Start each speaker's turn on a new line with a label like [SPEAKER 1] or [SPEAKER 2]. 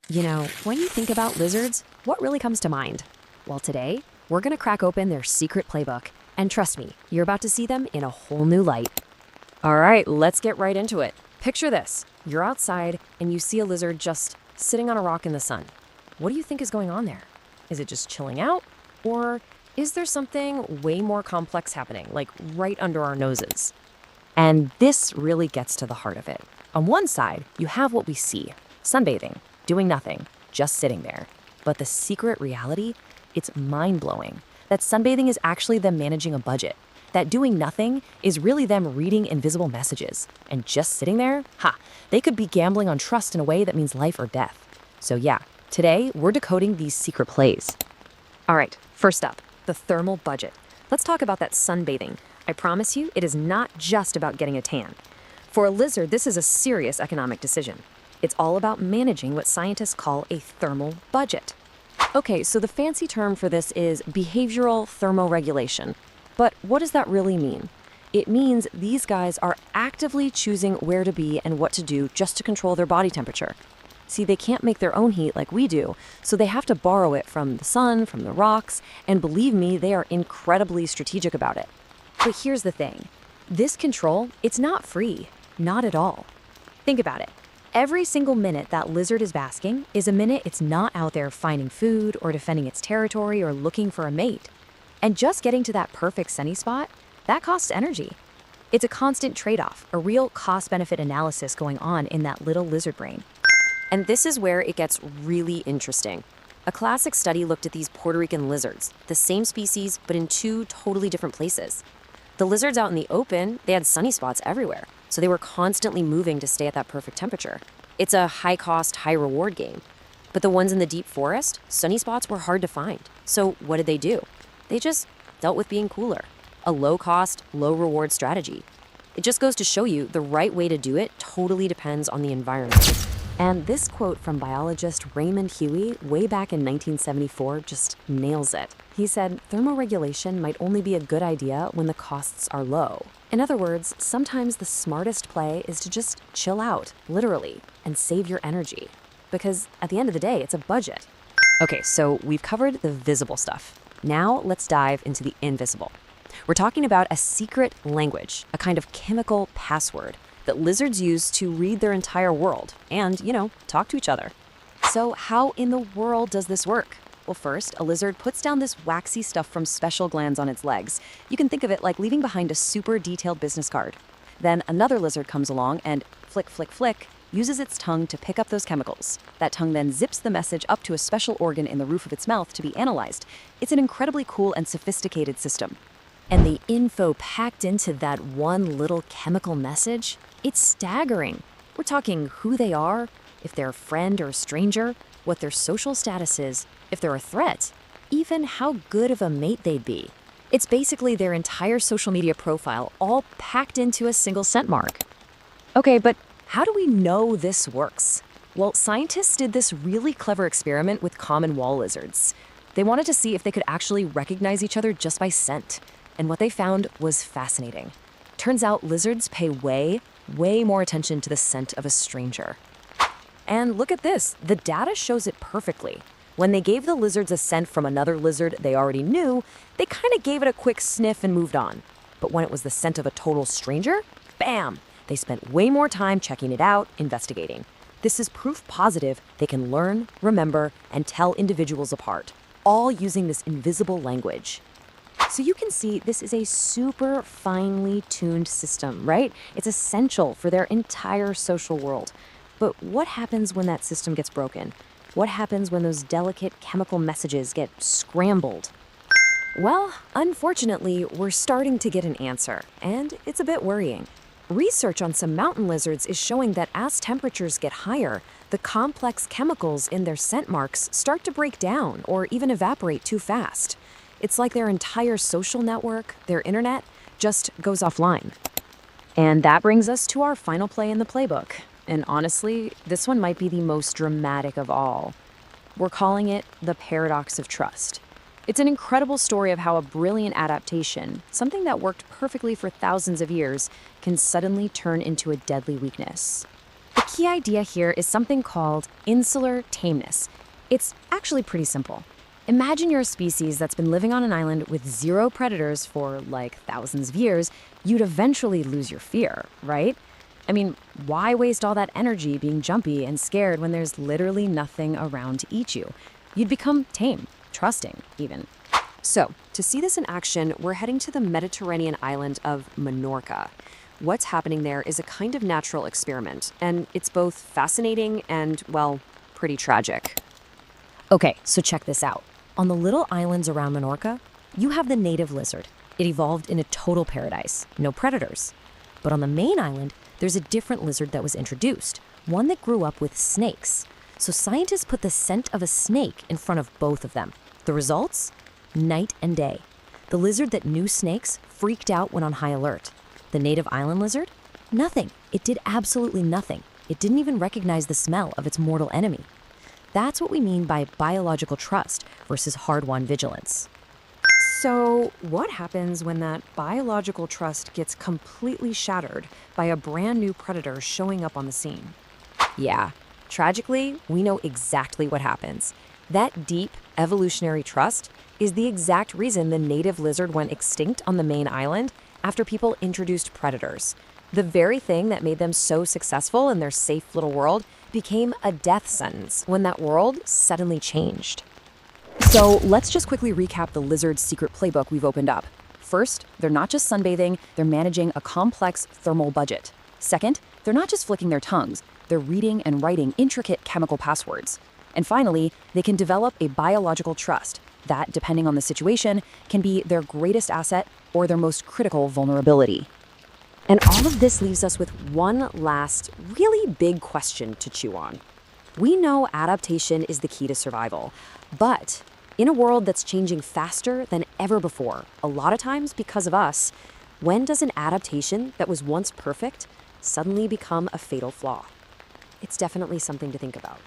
[SPEAKER 1] When you think about lizards, what really comes to mind? Well, today, we're going to crack open their secret playbook. And trust me, you're about to see them in a whole new light. All right, let's get right into it. Picture this. You're outside and you see a lizard just sitting on a rock in the sun. What do you think is going on there? Is it just chilling out? Or is there something way more complex happening, like right under our noses? And this really gets to the heart of it. On one side, you have what we see, sunbathing, doing nothing, just sitting there. But the secret reality, it's mind-blowing. That sunbathing is actually them managing a budget. That doing nothing is really them reading invisible messages. And just sitting there, they could be gambling on trust in a way that means life or death. So yeah, today we're decoding these secret plays. All right, first up, the thermal budget. Let's talk about that sunbathing. I promise you, it is not just about getting a tan. For a lizard, this is a serious economic decision. It's all about managing what scientists call a thermal budget. Okay, so the fancy term for this is behavioral thermoregulation. But what does that really mean? It means these guys are actively choosing where to be and what to do just to control their body temperature. See, they can't make their own heat like we do, so they have to borrow it from the sun, from the rocks, and believe me, they are incredibly strategic about it. But here's the thing. This control, it's not free. Not at all. Think about it. Every single minute that lizard is basking is a minute it's not out there finding food or defending its territory or looking for a mate. And just getting to that perfect sunny spot, that costs energy. It's a constant trade-off, a real cost-benefit analysis going on in that little lizard brain. And this is where it gets really interesting. A classic study looked at these Puerto Rican lizards, the same species, but in two totally different places. The lizards out in the open, they had sunny spots everywhere, so they were constantly moving to stay at that perfect temperature. It's a high-cost, high-reward game. But the ones in the deep forest, sunny spots were hard to find. So what did they do? They just dealt with being cooler. A low-cost, low-reward strategy. It just goes to show you the right way to do it totally depends on the environment. And this quote from biologist Raymond Huey way back in 1974 just nails it. He said, thermoregulation might only be a good idea when the costs are low. In other words, sometimes the smartest play is to just chill out, literally, and save your energy. Because at the end of the day, it's a budget. Okay, so we've covered the visible stuff. Now let's dive into the invisible. We're talking about a secret language, a kind of chemical password that lizards use to read their entire world and, talk to each other. So how in the world does this work? Well, first, a lizard puts down this waxy stuff from special glands on its legs. You can think of it like leaving behind a super detailed business card. Then another lizard comes along and flick, flick, flick, uses its tongue to pick up those chemicals. That tongue then zips the message up to a special organ in the roof of its mouth to be analyzed. It's an incredibly cool and sophisticated system. And the info packed into that one little chemical message, it's staggering. We're talking who they are, if they're a friend or a stranger, what their social status is, if they're a threat, even how good of a mate they'd be. It's basically their entire social media profile all packed into a single scent mark. Okay, but how do we know this works? Well, scientists did this really clever experiment with common wall lizards. They wanted to see if they could actually recognize each other just by scent. And what they found was fascinating. Turns out lizards pay way more attention to the scent of a stranger. And look at this, the data shows it perfectly. When they gave the lizards a scent from another lizard they already knew, they kind of gave it a quick sniff and moved on. But when it was the scent of a total stranger, bam! They spent way more time checking it out, investigating. This is proof positive they can learn, remember, and tell individuals apart, all using this invisible language. So you can see this is a super finely tuned system, right? It's essential for their entire social world. But what happens when that system gets broken? What happens when those delicate chemical messages get scrambled? Well, unfortunately, we're starting to get an answer, and it's a bit worrying. Research on some mountain lizards is showing that as temperatures get higher, the complex chemicals in their scent marks start to break down or even evaporate too fast. It's like their entire social network, their internet, just goes offline. And that brings us to our final play in the playbook. And honestly, this one might be the most dramatic of all. We're calling it the paradox of trust. It's an incredible story of how a brilliant adaptation, something that worked perfectly for thousands of years, can suddenly turn into a deadly weakness. The key idea here is something called insular tameness. It's actually pretty simple. Imagine you're a species that's been living on an island with zero predators for like thousands of years. You'd eventually lose your fear, right? I mean, why waste all that energy being jumpy and scared when there's literally nothing around to eat you? You'd become tame, trusting, even. So, to see this in action, we're heading to the Mediterranean island of Menorca. What's happening there is a kind of natural experiment, and it's both fascinating and, well, pretty tragic. Okay, so check this out. On the little islands around Menorca, you have the native lizard. It evolved in a total paradise, no predators. But on the main island, there's a different lizard that was introduced, one that grew up with snakes. So scientists put the scent of a snake in front of both of them. The results? Night and day. The lizard that knew snakes freaked out when on high alert. The native island lizard? Nothing. It did absolutely nothing. It didn't even recognize the smell of its mortal enemy. That's what we mean by biological trust versus hard-won vigilance. So, what happens when that biological trust gets completely shattered by a brand new predator showing up on the scene? Yeah, tragically, we know exactly what happens. That deep evolutionary trust is the exact reason the native lizard went extinct on the main island after people introduced predators. The very thing that made them so successful in their safe little world became a death sentence when that world suddenly changed. So let's just quickly recap the lizard's secret playbook we've opened up. First, they're not just sunbathing, they're managing a complex thermal budget. Second, they're not just flicking their tongues, they're reading and writing intricate chemical passwords. And finally, they can develop a biological trust that, depending on the situation, can be their greatest asset or their most critical vulnerability. And all of this leaves us with one last, really big question to chew on. We know adaptation is the key to survival, but in a world that's changing faster than ever before, a lot of times because of us, when does an adaptation that was once perfect suddenly become a fatal flaw? It's definitely something to think about.